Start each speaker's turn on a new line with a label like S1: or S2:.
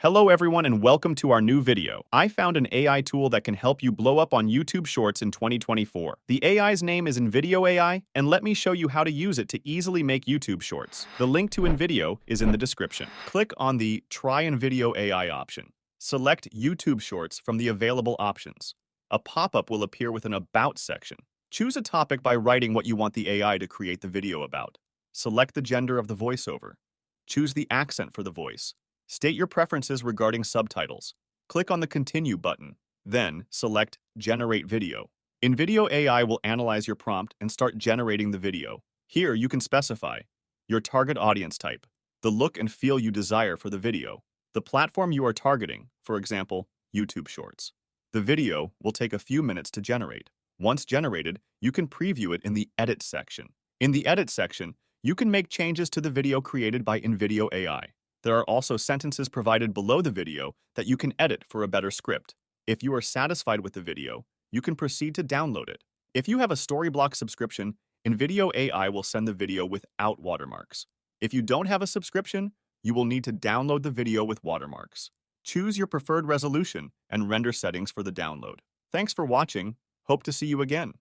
S1: Hello everyone and welcome to our new video. I found an AI tool that can help you blow up on YouTube Shorts in 2024. The AI's name is InVideo AI, and let me show you how to use it to easily make YouTube Shorts. The link to InVideo is in the description. Click on the Try InVideo AI option. Select YouTube Shorts from the available options. A pop-up will appear with an About section. Choose a topic by writing what you want the AI to create the video about. Select the gender of the voiceover. Choose the accent for the voice. State your preferences regarding subtitles. Click on the Continue button. Then, select Generate Video. InVideo AI will analyze your prompt and start generating the video. Here, you can specify your target audience type, the look and feel you desire for the video, the platform you are targeting, for example, YouTube Shorts. The video will take a few minutes to generate. Once generated, you can preview it in the Edit section. In the Edit section, you can make changes to the video created by InVideo AI. There are also sentences provided below the video that you can edit for a better script. If you are satisfied with the video, you can proceed to download it. If you have a Storyblock subscription, InVideo AI will send the video without watermarks. If you don't have a subscription, you will need to download the video with watermarks. Choose your preferred resolution and render settings for the download. Thanks for watching. Hope to see you again.